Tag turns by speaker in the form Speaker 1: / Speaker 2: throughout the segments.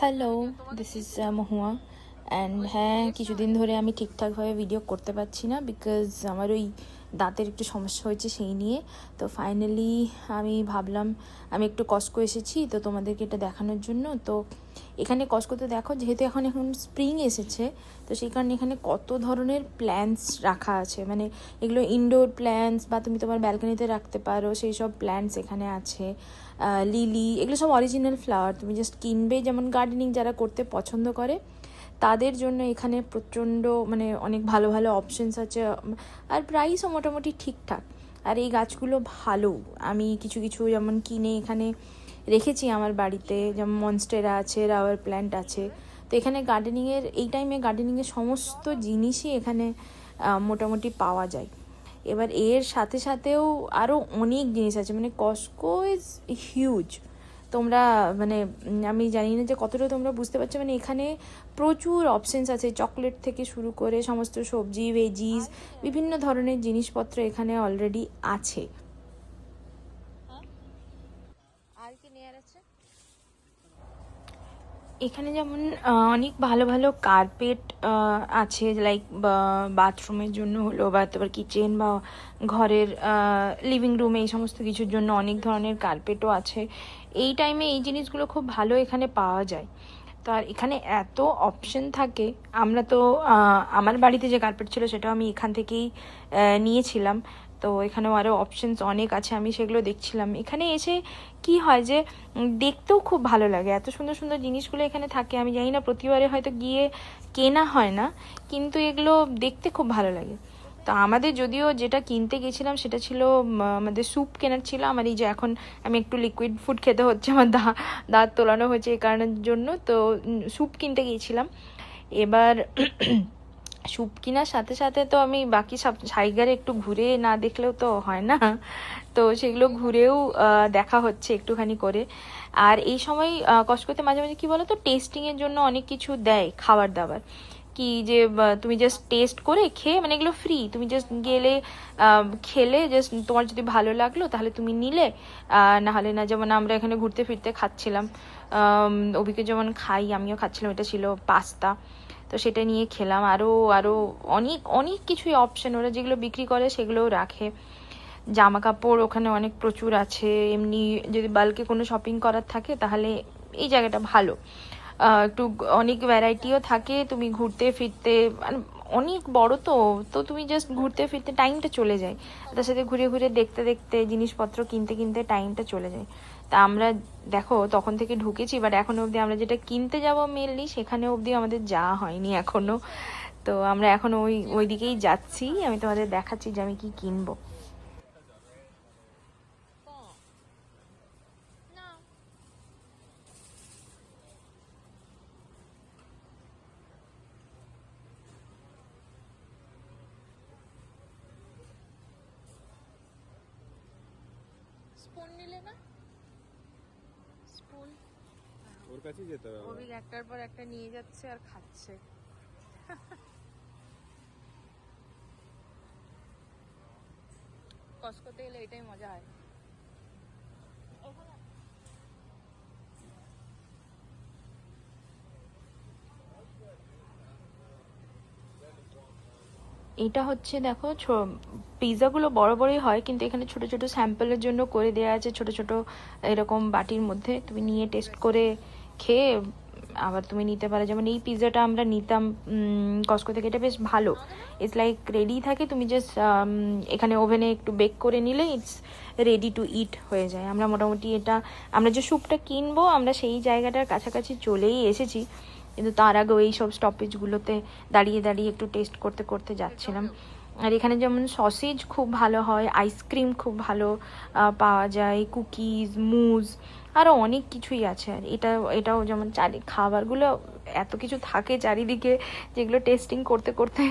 Speaker 1: Hello, this is Mahua. And হ্যাঁ, কিছুদিন ধরে আমি ঠিকঠাকভাবে ভিডিও করতে পারছি না, বিকজ আমার ওই দাঁতের একটু সমস্যা হয়েছে সেই নিয়ে। তো ফাইনালি আমি ভাবলাম আমি একটু কস্টকো এসেছি তো তোমাদেরকে এটা দেখানোর জন্য। তো এখানে কস্টকোতে দেখো, যেহেতু এখন স্প্রিং এসেছে, তো সেই কারণে এখানে কত ধরনের প্ল্যান্টস রাখা আছে। মানে এগুলো ইনডোর প্ল্যান্টস বা তুমি তোমার ব্যালকনিতে রাখতে পারো, সেই সব প্ল্যান্টস এখানে আছে। লিলি, এগুলো সব অরিজিনাল ফ্লাওয়ার, তুমি জাস্ট কিনবে। যেমন গার্ডেনিং যারা করতে পছন্দ করে তাদের জন্য এখানে প্রচণ্ড মানে অনেক ভালো ভালো অপশনস আছে, আর প্রাইসও মোটামুটি ঠিকঠাক। আর এই গাছগুলো ভালো, আমি কিছু কিছু যেমন কিনে এখানে রেখেছি আমার বাড়িতে, যেমন মনস্টেরা আছে, রাবার প্ল্যান্ট আছে। তো এখানে গার্ডেনিংয়ের এই টাইমে গার্ডেনিংয়ের সমস্ত জিনিসই এখানে মোটামুটি পাওয়া যায়। এবার এর সাথে সাথেও আরও অনেক জিনিস আছে, মানে কস্টকো ইজ হিউজ। তোমরা মানে আমি জানি না যে কতটা তোমরা বুঝতে পারছো, মানে এখানে প্রচুর অপশানস আছে, চকলেট থেকে শুরু করে সমস্ত সবজি, ভেজিস, বিভিন্ন ধরনের জিনিসপত্র এখানে অলরেডি আছে। আর কি নেয়ার আছে এখানে? যেমন অনেক ভালো ভালো কার্পেট আছে, লাইক বাথরুমের জন্য হলো, বা তারপর কিচেন বা ঘরের লিভিং রুমে, এই সমস্ত কিছুর জন্য অনেক ধরনের কার্পেটও আছে। এই টাইমে এই জিনিসগুলো খুব ভালো এখানে পাওয়া যায়। তো আর এখানে এত অপশন থাকে। আমরা তো আমার বাড়িতে যে কার্পেট ছিল সেটাও আমি এখান থেকেই নিয়েছিলাম। তো এখানেও আরও অপশনস অনেক আছে, আমি সেগুলো দেখছিলাম। এখানে এসে কি হয় যে দেখতেও খুব ভালো লাগে, এত সুন্দর সুন্দর জিনিসগুলো এখানে থাকে। আমি জানি না, প্রতিবারে হয়তো গিয়ে কেনা হয় না, কিন্তু এগুলো দেখতে খুব ভালো লাগে। তো আমাদের যদিও যেটা কিনতে গেছিলাম সেটা ছিল আমাদের স্যুপ কেনার ছিল। আমার এই যে এখন আমি একটু লিকুইড ফুড খেতে হচ্ছে, আমার দাঁত তোলানো হয়েছে এই কারণের জন্য। তো স্যুপ কিনতে গিয়েছিলাম। এবার স্যুপ কেনার সাথে সাথে তো আমি বাকি সব জায়গায় একটু ঘুরে না দেখলেও তো হয় না। তো সেগুলো ঘুরেও দেখা হচ্ছে একটুখানি করে। আর এই সময় কস্টকোতে মাঝে মাঝে কি বলো তো, টেস্টিংয়ের জন্য অনেক কিছু দেয় খাবার দাবার। কি যে তুমি জাস্ট টেস্ট করে খেয়ে, মানে এগুলো ফ্রি, তুমি জাস্ট গেলে খেলে, জাস্ট তোমার যদি ভালো লাগলো তাহলে তুমি নিলে, না হলে না। যেমন আমরা এখানে ঘুরতে ফিরতে খাচ্ছিলাম, অভিকে যেমন খাই আমিও খাচ্ছিলাম, এটা ছিল পাস্তা। তো সেটা নিয়ে খেলাম। আরও আরও অনেক অনেক কিছুই অপশন, ওরা যেগুলো বিক্রি করে সেগুলোও রাখে। জামা কাপড় ওখানে অনেক প্রচুর আছে। এমনি যদি বাল্কে কোনো শপিং করার থাকে তাহলে এই জায়গাটা ভালো। একটু অনেক ভ্যারাইটিও থাকে, তুমি ঘুরতে ফিরতে মানে অনেক বড় তো, তো তুমি জাস্ট ঘুরতে ফিরতে টাইমটা চলে যায়, তার সাথে ঘুরে ঘুরে দেখতে দেখতে জিনিসপত্র কিনতে কিনতে টাইমটা চলে যায়। তা আমরা দেখো তখন থেকে ঢুকেছি, বাট এখনো অবধি আমরা যেটা কিনতে যাব মেনলি সেখানে অবধি আমাদের যাওয়া হয়নি এখনো। তো আমরা এখন ওই ওই দিকেই যাচ্ছি, আমি তোমাদের দেখাচ্ছি যে আমি কি কিনবো। স্পুন নিলে না? স্পুন
Speaker 2: ওর কাছেই যেতে হবে।
Speaker 1: অভিক একটার পর একটা নিয়ে যাচ্ছে আর খাচ্ছে। কস্কোতে এলে এটাই মজা হয়। এটা হচ্ছে দেখো, পিৎজাগুলো বড় বড়ই হয়, কিন্তু এখানে ছোট ছোট স্যাম্পলের জন্য করে দেওয়া আছে, ছোট ছোট এরকম বাটির মধ্যে তুমি নিয়ে টেস্ট করে খেয়ে আবার তুমি নিতে পারো। যেমন এই পিৎজাটা আমরা নিতাম কস্কো থেকে, এটা বেশ ভালো। ইটস লাইক রেডি থাকে, তুমি জাস্ট এখানে ওভেনে একটু বেক করে নিলে ইটস রেডি টু ইট হয়ে যায়। আমরা মোটামুটি এটা, আমরা যে স্যুপটা কিনবো আমরা সেই জায়গাটার কাছাকাছি চলেই এসেছি, কিন্তু তার আগেও এই সব স্টপেজগুলোতে দাঁড়িয়ে দাঁড়িয়ে একটু টেস্ট করতে করতে যাচ্ছিলাম। আর এখানে যেমন সসেজ খুব ভালো হয়, আইসক্রিম খুব ভালো পাওয়া যায়, কুকিজ, মুজ, আরও অনেক কিছুই আছে। আর এটাও যেমন খাবারগুলো এত কিছু থাকে চারিদিকে, যেগুলো টেস্টিং করতে করতে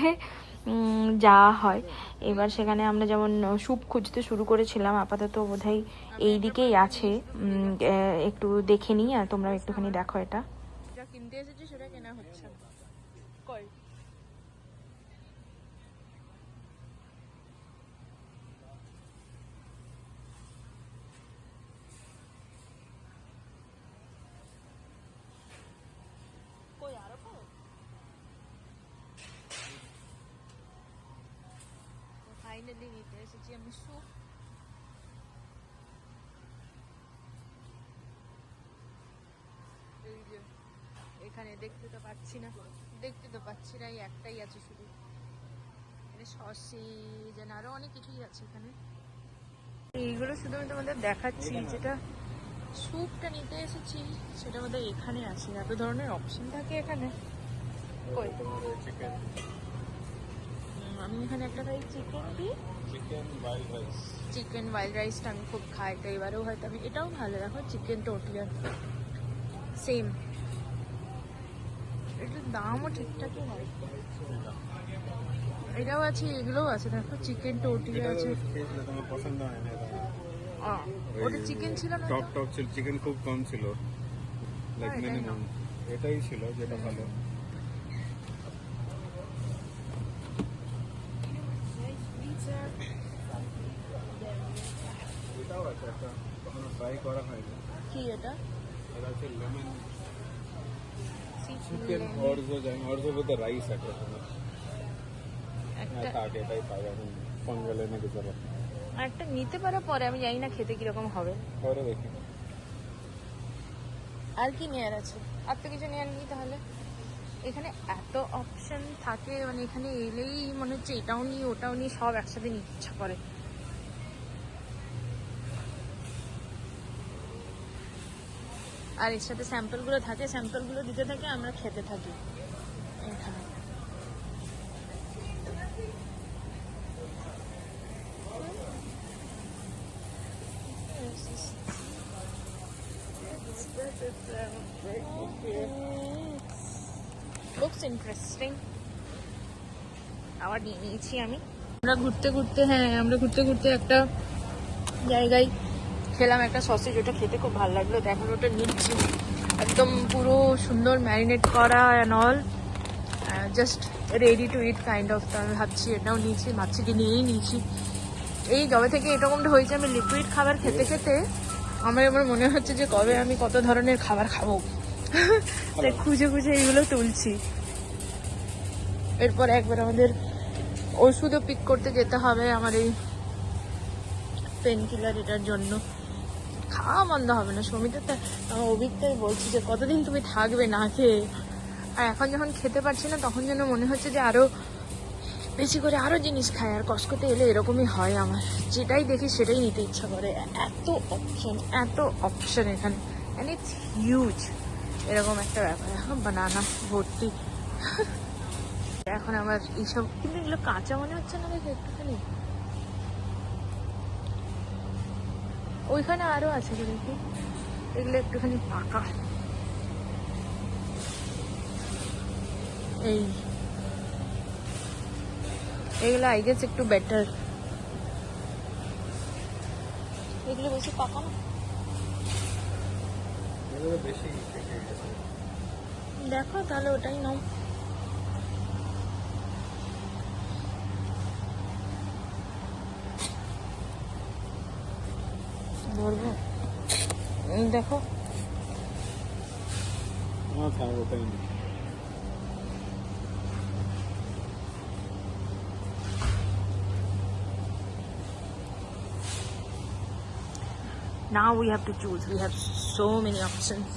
Speaker 1: যাওয়া হয়। এবার সেখানে আমরা যেমন স্যুপ খুঁজতে শুরু করেছিলাম, আপাতত বোধহয় এই দিকেই আছে। একটু দেখে নিই, আর তোমরা একটুখানি দেখো। এটা যা কিনতে এসেছি সেটা কেনা হচ্ছে না। কই ফাইনালি নিতে এসেছি আমি স্যুপ। এই যে এখানে দেখতে তো পাচ্ছি না এই একটাই আছে শুধু। সসেজ আরো অনেক কিছুই আছে এখানে। এইগুলো শুধু আমি তোমাদের দেখাচ্ছি, যেটা স্যুপটা নিতে এসেছি সেটা আমাদের এখানে আছে। এত ধরনের অপশন থাকে এখানে। কই আমি এখানে একটা খাই চিকেন দিয়ে চিকেন ওয়াইল্ড রাইসটা আমি খুব খাই, তো এবারেও হয়তো আমি এটাও ভালো। দেখো চিকেন টোটিয়া সেম, এটার দামও ঠিকঠাকই হয়। এটাও আছে, এগুলোও আছে। দেখো চিকেন টোটিয়া আছে।
Speaker 2: তোমার পছন্দ হয় না?
Speaker 1: ওটা চিকেন ছিল না,
Speaker 2: টপ টপ ছিল, চিকেন খুব কম ছিল, লাইক
Speaker 1: এটাই
Speaker 2: মিনিমাম এটাই ছিল যেটা ভালো। এটাও আছে একটা, কখনো ট্রাই করা হয়নি।
Speaker 1: কি এটা?
Speaker 2: এটা হচ্ছে লেমন চিকেন অর্জো, জানি অর্জো বলতে রাইস একটা তোমার।
Speaker 1: একটা
Speaker 2: হ্যাঁ থাকে, এটাই পাই এখন পঙ্গলে না কিছু
Speaker 1: একটা নিতে পারো পরে, আমি জানি না খেতে কিরকম হবে।
Speaker 2: পরে দেখি।
Speaker 1: আর কি নেয়ার আছে? আর তো কিছু নেয়ার নেই তাহলে। এখানে এত অপশন থাকে, মানে এখানে এলেই মনে হচ্ছে এটাও নিই ওটাও নিই, সব একসাথে নিতে ইচ্ছা করে। আর এর সাথে স্যাম্পল গুলো থাকে, স্যাম্পল গুলো দিতে থাকে, আমরা খেতে থাকি এখানে। Looks interesting. আবার নিয়ে নিয়েছি আমি। আমরা ঘুরতে ঘুরতে একটা জায়গায় খেলাম একটা সসেজ, ওটা খেতে খুব ভালো লাগলো। তো এখন ওটা নিচ্ছি, একদম পুরো সুন্দর ম্যারিনেট করা and all, just ready to it kind of. তো আমি ভাবছি এটাও নিয়েছি, ভাবছি কি নিয়েই নিয়েছি। এই যবে থেকে এরকমটা হয়েছে, আমি লিকুইড খাবার খেতে খেতে আমার মনে হচ্ছে যে কবে আমি কত ধরনের খাবার খাবো। তাই খুঁজে এইগুলো তুলছি। এরপর একবার আমাদের ওষুধও পিক করতে যেতে হবে আমার এই পেন কিলার, এটার জন্য। খাওয়া বন্ধ হবে না। সমিতা তো আমার অভিজ্ঞতাই বলছি যে কতদিন তুমি থাকবে না খেয়ে। আর এখন যখন খেতে পারছি না, তখন যেন মনে হচ্ছে যে আরো বেশি করে আরো জিনিস খাই। আর কসকোতে এলে এরকমই হয় আমার, যেটাই দেখি সেটাই নিতে ইচ্ছা করে। এত অপশন এখানে, অ্যান্ড ইটস হিউজ। এরকম একটা ব্যাপার। এখন বানানা ভর্তি। এখন আমার এইসব, কিন্তু এগুলো কাঁচা মনে হচ্ছে না দেখে একটুখানি। ওইখানে আরো আছে দেখি, এগুলো একটুখানি পাকা। এগুলো আই গেস একটু বেটার। এগুলো বেশি পাকা না?
Speaker 2: বেশি
Speaker 1: দেখো তাহলে ওটাই নাও। ধরবো, দেখো
Speaker 2: ওটাই নেই।
Speaker 1: now we have to choose. We have so many options.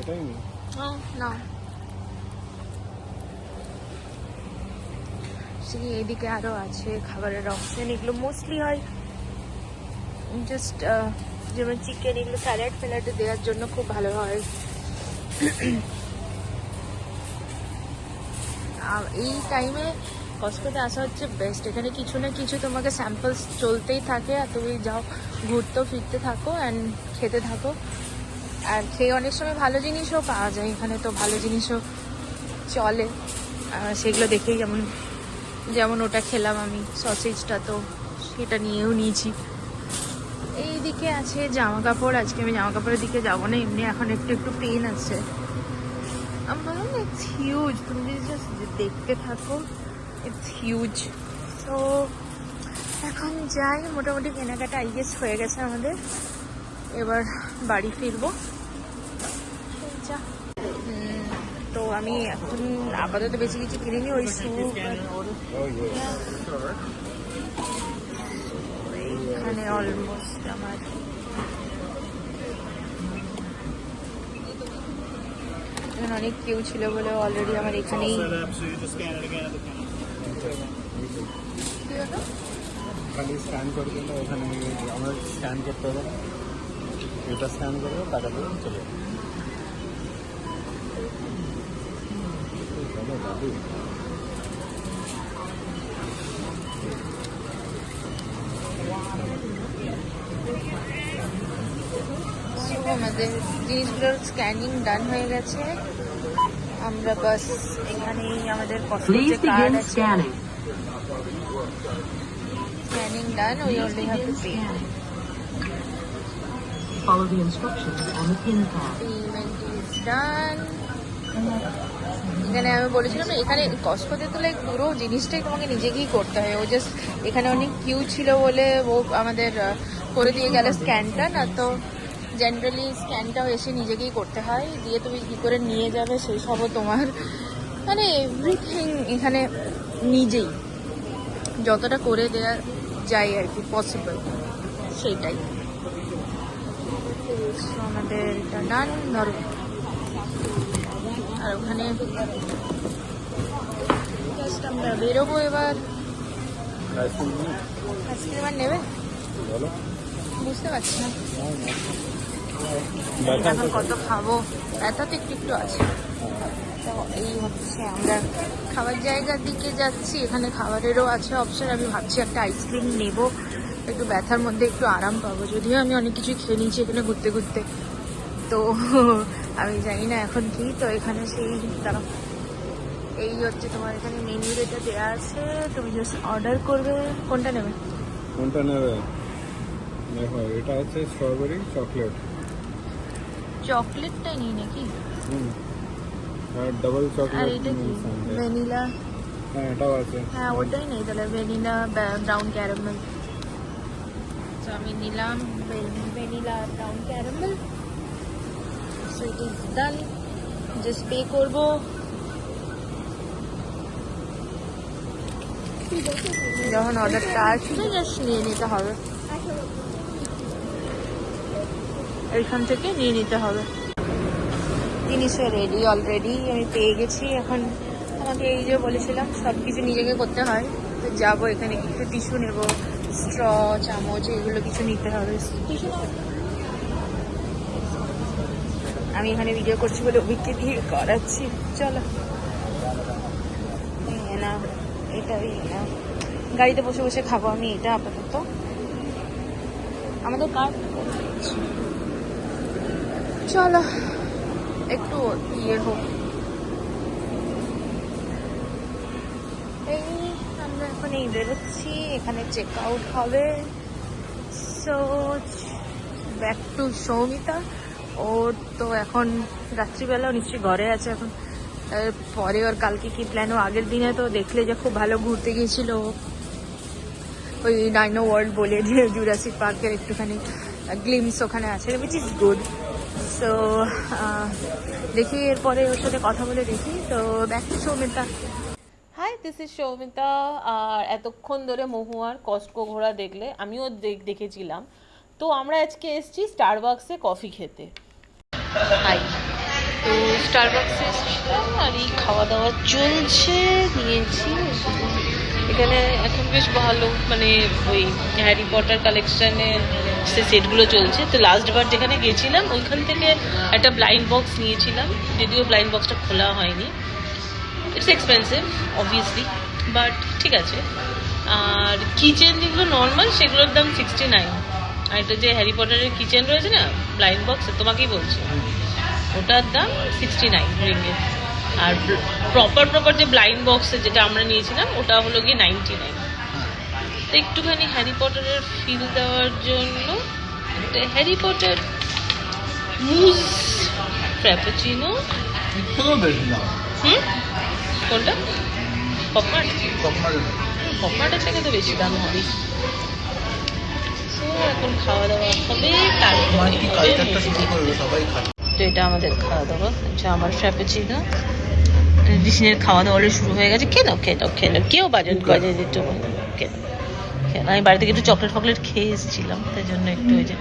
Speaker 2: এটাই নেই।
Speaker 1: Oh no. সেই এদিকে আরো আছে খাবারের অপশন। এগুলো মোস্টলি হয় জাস্ট যেমন চিকেন, এগুলো স্যালাড ফ্যালাডে দেওয়ার জন্য খুব ভালো হয়। আর এই টাইমে কসকোতে আসা হচ্ছে বেস্ট। এখানে কিছু না কিছু তোমাকে স্যাম্পলস চলতেই থাকে, আর তুমি যাও ঘুরতেও ফিরতে থাকো অ্যান্ড খেতে থাকো। আর খেয়ে অনেক সময় ভালো জিনিসও পাওয়া যায় এখানে, তো ভালো জিনিসও চলে। সেগুলো দেখেই যেমন ওটা খেলাম আমি সসেজটা, তো সেটা নিয়েও নিয়েছি। এইদিকে আছে জামা কাপড়। আজকে আমি জামা কাপড়ের দিকে যাবো না, এমনি এখন একটু পেন আছে। আমি বললাম ইটস হিউজ, তুমি যদি জাস্ট দেখতে থাকো ইটস হিউজ। তো এখন যাই, মোটামুটি কেনাকাটা আই গেস হয়ে গেছে আমাদের। এবার বাড়ি ফিরবো। তো আমি এখন আপাতত বেশি কিছু কিনিনি, ওই স্যুপ এখানে অলমোস্ট আমার এখানে অনেক কেউ ছিল বলে অলরেডি আমার এখানেই কি হলো?
Speaker 2: খালি স্ক্যান করে দিলে ওখানে আমরা স্ক্যান করতে হবে, এটা স্ক্যান করবে, টাকা দেবে, চলে যাবে। চলো দাদু।
Speaker 1: So, আমাদের জিনিসগুলোর স্ক্যানিং ডান হয়ে গেছে। আমরা বাস এখানেই আমাদের কষ্ট
Speaker 3: Please
Speaker 1: কার্ড
Speaker 3: begin
Speaker 1: আছে,
Speaker 3: scanning.
Speaker 1: Scanning done, we only have to pay.
Speaker 3: Follow the instructions on the pin pad.
Speaker 1: Payment is done. এখানে আমি বলেছিলাম না, এখানে কস্টকোতে তো লাইক পুরো জিনিসটাই তোমাকে নিজেকেই করতে হয়। ও জাস্ট এখানে অনেক কিউ ছিল বলে ও আমাদের করে দিয়ে গেল স্ক্যানটা, না তো জেনারেলি স্ক্যানটাও এসে নিজেকেই করতে হয়। দিয়ে তুমি কী করে নিয়ে যাবে সেই সবও তোমার, মানে এভরিথিং এখানে নিজেই যতটা করে দেওয়া যায় আর কি পসিবল সেইটাই। So, আমাদের এটা ডান ধরো। আর ওখানে জাস্ট আমরা বেরোবো এবার। আইসক্রিম আর নেবে?
Speaker 2: বলো।
Speaker 1: বুঝতে পারছি না
Speaker 2: ব্যথা
Speaker 1: এখন কত খাবো, ব্যথা তো একটু একটু আছে। তো এই হচ্ছে আমরা খাবার জায়গার দিকে যাচ্ছি, এখানে খাবারেরও আছে অপশন। আমি ভাবছি একটা আইসক্রিম নেবো, একটু ব্যথার মধ্যে একটু আরাম পাবো। যদিও আমি অনেক কিছু খেয়ে নিয়েছি এখানে ঘুরতে ঘুরতে, তো আমি জানি না এখন কি। তো এখানে সেই দাঁড়াও, এই হচ্ছে তোমার এখানে মেনু যেটা দেওয়া আছে, তুমি জাস্ট অর্ডার করবে। কোনটা নেবে?
Speaker 2: কোনটা নেবে? দেখো এটা হচ্ছে স্ট্রবেরি চকলেট।
Speaker 1: চকলেটটাই নিই নাকি?
Speaker 2: আর ডাবল
Speaker 1: আর
Speaker 2: চকলেট
Speaker 1: এটা কি ভ্যানিলা?
Speaker 2: হ্যাঁ এটাও আছে।
Speaker 1: হ্যাঁ ওটাই নেই তাহলে, ভ্যানিলা ব্রাউন ক্যারামেল। তো আমি নিলাম vanilla brown caramel. So it is done, just pay করবো। যখন অর্ডারটা আসবে জাস্ট নিয়ে নিতে হবে, এইখান থেকে নিয়ে নিতে হবে। জিনিসও রেডি অলরেডি, আমি পেয়ে গেছি। এখন আমাকে এই যে বলেছিলাম সব কিছু নিজেকে করতে হয়, তো যাবো এখানে কিছু টিস্যু নেবো, স্ট্র, চামচ, এগুলো কিছু নিতে হবে। টিস্যু আমি এখানে ভিডিও করছি বলে অভিজ্ঞ দিয়ে করাচ্ছি। চলো না, এটাই না, গাড়িতে বসে বসে খাবো আমি এটা আপাতত। আমাদের কার চলো একটু ইয়ে হোক। এই আমরা এখন এই বেরোচ্ছি, এখানে চেক আউট হবে। So back to Soumita. ওর তো এখন রাত্রিবেলাও নিশ্চয়ই ঘরে আছে এখন। পরে ওর কালকে কি প্ল্যান, ও আগের দিনে তো দেখলে যে খুব ভালো ঘুরতে গিয়েছিল ওই ডাইনো ওয়ার্ল্ড বলে, যে জুরাসিক পার্কের একটুখানি গ্লিমস ওখানে আছে, উইচ ইজ গুড। সো দেখি এরপরে ওর সাথে কথা বলে দেখি। তো back to Soumita.
Speaker 4: Hi, this is Soumita. আর এতক্ষণ ধরে মহুয়ার কস্টকো ঘোরা দেখলে, আমিও দেখেছিলাম। তো আমরা আজকে এসেছি স্টারবাক্সে কফি খেতে। হাই, তো স্টারবাক্সে এসেছিলাম আর এই খাওয়া দাওয়া চলছে, নিয়েছি। এখানে এখন বেশ ভালো, মানে ওই হ্যারি পটার কালেকশানের সে সেটগুলো চলছে। তো লাস্টবার যেখানে গেছিলাম ওইখান থেকে একটা ব্লাইন্ড বক্স নিয়েছিলাম, যদিও ব্লাইন্ড বক্সটা খোলা হয়নি। ইটস এক্সপেন্সিভ অবভিয়াসলি, বাট ঠিক আছে। আর কিচেন যেগুলো নর্মাল সেগুলোর দাম 69। আর এটা যে হ্যারি পটারের কিচেন রয়েছে না ব্লাইন্ড বক্স, তোমাকেই বলছি, ওটার দাম 69 রিঙ্গিট। আর প্রপার যে ব্লাইন্ড বক্সে যেটা আমরা নিয়েছিলাম ওটা হলো গিয়ে 99। তো একটুখানি হ্যারি পটারের ফিল দেওয়ার জন্য হ্যারি পটার মুজ ফ্র্যাপুচিনো। কোনটা? পপমার্টের থেকে তো বেশি দাম হবে। তো এখন খাওয়া দাওয়া হবে, তো এটা আমাদের খাওয়া দাওয়া। আচ্ছা, আমার ফ্র্যাপুচিনো, রিসিনের খাওয়া দাওয়া শুরু হয়ে গেছে। খেয়ে দাও, কেউ বাজেট দিতে খেয়ে আমি বাড়ি থেকে একটু চকলেট ফকলেট খেয়ে এসেছিলাম, তাই জন্য একটু ওই যে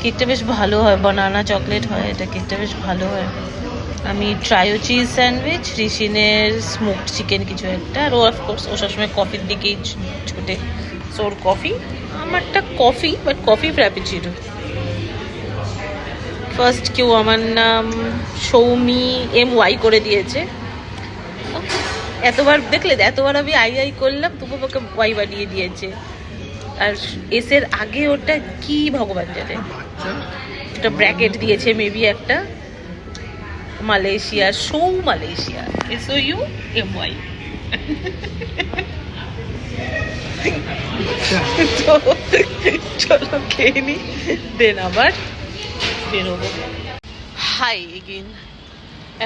Speaker 4: কেকটা বেশ ভালো হয়, বানানা চকলেট হয় এটা, কেকটা বেশ ভালো হয়। আমি ট্রায়ো চিজ স্যান্ডউইচ, রিসিনের স্মোকড চিকেন কিছু একটা, আর ও অফকোর্স ও সবসময় কফির দিকেই ছোটে, সোর কফি, আমারটা কফি, বাট কফি ফ্র্যাপিচিনো। ফার্স্ট কেউ আমার নাম সৌমি MY করে দিয়েছে, এতবার দেখলে, এতবার আমি আই করলাম তবু ওকে ওয়াই বানিয়ে দিয়েছে। আর এসের আগে ওটা কি ভগবান জানে, একটা ব্র্যাকেট দিয়েছে মেবি একটা, মালয়েশিয়া, মালয়েশিয়া, SOUMY। তো চলো খেয়ে নি, দেন আবার বেরোবো। High again.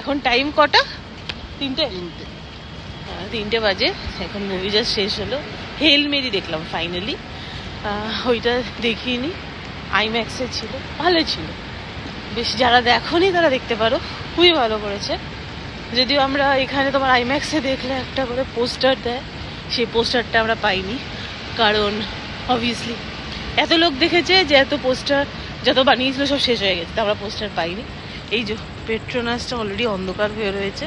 Speaker 4: এখন টাইম কটা? 3টে। হ্যাঁ 3টে বাজে। এখন মুভি জাস্ট শেষ হলো, হেল মেরি দেখলাম ফাইনালি। ওইটা দেখিনি, আইম্যাক্সে ছিল, ভালো ছিল বেশ। যারা দেখোনি তারা দেখতে পারো, খুবই ভালো করেছে। যদিও আমরা এখানে তোমার আইম্যাক্সে দেখলে একটা করে পোস্টার দেয়, সেই পোস্টারটা আমরা পাইনি, কারণ অবভিয়াসলি এত লোক দেখেছে যে এত পোস্টার যত বানিয়েছিল সব শেষ হয়ে গেছে, আমরা পোস্টার পাইনি। এই যে পেট্রোনাসটা অলরেডি অন্ধকার হয়ে রয়েছে।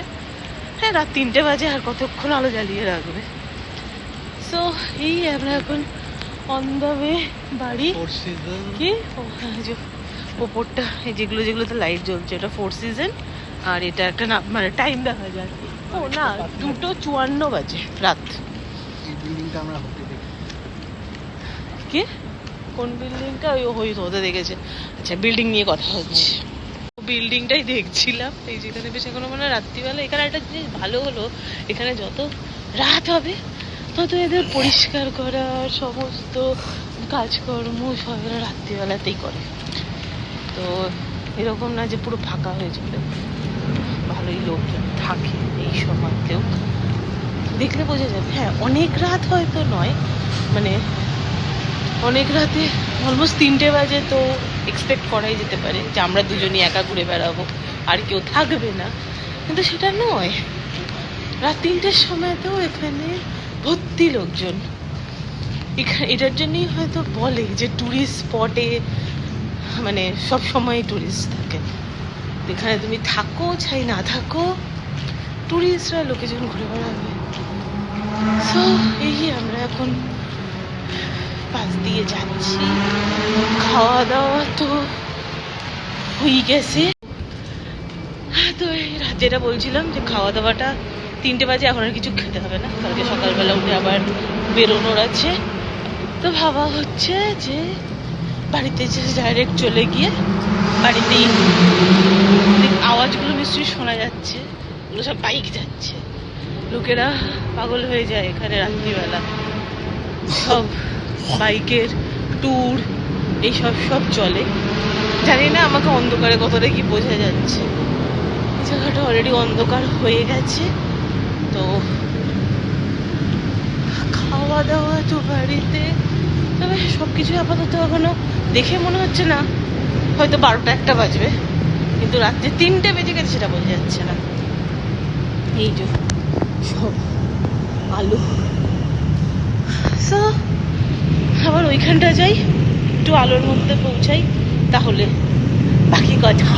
Speaker 4: হ্যাঁ রাত 3টে বাজে, আর কতক্ষণ আলো জ্বালিয়ে রাখবে। সো এই আমরা এখন অন দ্য ওয়ে বাড়ি। কি যে ওপরটা যেগুলো যেগুলোতে লাইট জ্বলছে এটা 4 সিজন, আর এটা একটা না মানে টাইম দেখা যায়, ও না 2:54 বাজে রাত। কি কোন বিল্ডিংটা? ওই হতে দেখেছে। আচ্ছা বিল্ডিং নিয়ে কথা হচ্ছে, বিল্ডিংটাই দেখছিলাম। এই যেখানে বেশ এখনো মানে রাত্রিবেলা, এখানে একটা জিনিস ভালো হলো, এখানে যত রাত হবে তত এদের পরিষ্কার করা সমস্ত কাজকর্ম সব এরা রাত্রিবেলাতেই করে। তো এরকম না যে পুরো ফাঁকা হয়ে যাবে, ভালোই লোকজন থাকে এই সময়তেও, দেখলে বোঝা যাবে। হ্যাঁ অনেক রাত হয়তো নয়, মানে অনেক রাতে অলমোস্ট 3টে বাজে, তো এক্সপেক্ট করাই যেতে পারে যে আমরা দুজনই একা ঘুরে বেড়াবো আর কেউ থাকবে না, কিন্তু সেটা নয়। রাত 3টের সময়তেও এখানে ভর্তি লোকজন। এটার জন্যই হয়তো বলে যে ট্যুরিস্ট স্পটে মানে সব সময় ট্যুরিস্ট থাকে, এখানে তুমি থাকো চাই না থাকো ট্যুরিস্টরা লোকেজন ঘুরে বেড়াবে। সো এই আমরা এখন পাশ দিয়ে যাচ্ছি, খাওয়া দাওয়া তো হয়ে গেছে। তো এই যেটা বলছিলাম যে খাওয়া দাওয়াটা 3টে বাজে, এখন আর কিছু খেতে হবে না, কালকে সকালবেলা উঠে আবার বেরোনোর আছে। তো ভাবা হচ্ছে যে বাড়িতে যে ডাইরেক্ট চলে গিয়ে বাড়িতেই, আওয়াজগুলো নিশ্চয়ই শোনা যাচ্ছে, ওগুলো সব বাইক যাচ্ছে, লোকেরা পাগল হয়ে যায় এখানে রাত্রিবেলা, সব বাইকের ট্যুর এইসব সব চলে। জানি না আমাকে অন্ধকারে কতটা কি বোঝা যাচ্ছে, এই জায়গাটা অলরেডি অন্ধকার হয়ে গেছে। তো খাওয়া দাওয়া তো বাড়িতে, তবে সব কিছু আপাতত এখনো দেখে মনে হচ্ছে না হয়তো 12টা-1টা বাজবে, কিন্তু রাত্রে 3টে বেজে গেছে সেটা বোঝা যাচ্ছে না। এই যে সব আলো। সো আবার ওইখানটা যাই, একটু আলোর মধ্যে পৌঁছাই, তাহলে বাকি কথা।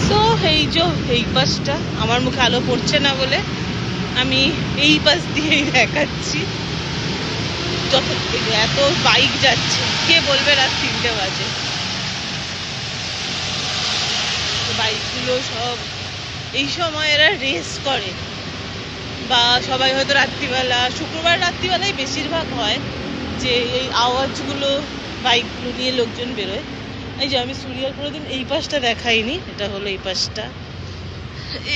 Speaker 4: সো এই যে এই পাশটা, আমার মুখে আলো পড়ছে না বলে আমি এই পাশ দিয়েই দেখাচ্ছি। যত এত বাইক যাচ্ছে, কে বলবে রাত 3টে বাজে। বাইকগুলো সব এই সময় এরা রেস করে, বা সবাই হয়তো রাত্রিবেলা, শুক্রবার রাত্রিবেলায় বেশিরভাগ হয় যে এই আওয়াজগুলো বাইকগুলো নিয়ে লোকজন বেরোয়। এই যে আমি সুরিয়ার কোনোদিন এই পাশটা দেখাইনি, এটা হলো এই পাশটা।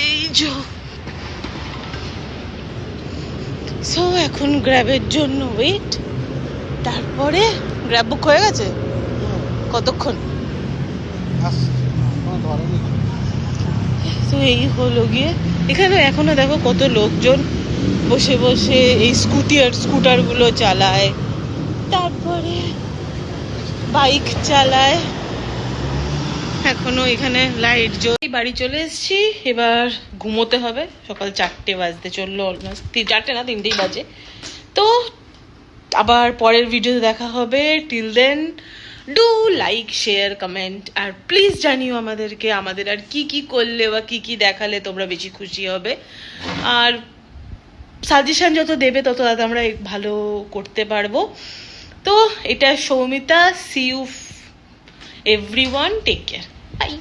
Speaker 4: এই যে সো এখন গ্র্যাবের জন্য ওয়েট, তারপরে গ্র্যাব বুক হয়ে গেছে। কতক্ষণ? তো এই হলো গিয়ে, এখানে এখনো দেখো কত লোকজন বসে বসে এই স্কুটারগুলো চালায়, তারপরে বাইক চালায়। এখনো এখানে লাইট জ্বলে। বাড়ি চলে এসেছি, এবার ঘুমোতে হবে। সকাল 4টে বাজতে চললো, অলমোস্ট 4টে না 3টেই বাজে। তো আবার পরের ভিডিওতে দেখা হবে। Till then do like share comment, আর প্লিজ জানিও আমাদেরকে আমাদের আর কি কি করলে বা কি কি দেখালে তোমরা বেশি খুশি হবে। আর সাজেশন যত দেবে তত আমরা ভালো করতে পারবো। তো এটা Soumita, see you everyone, take care, by.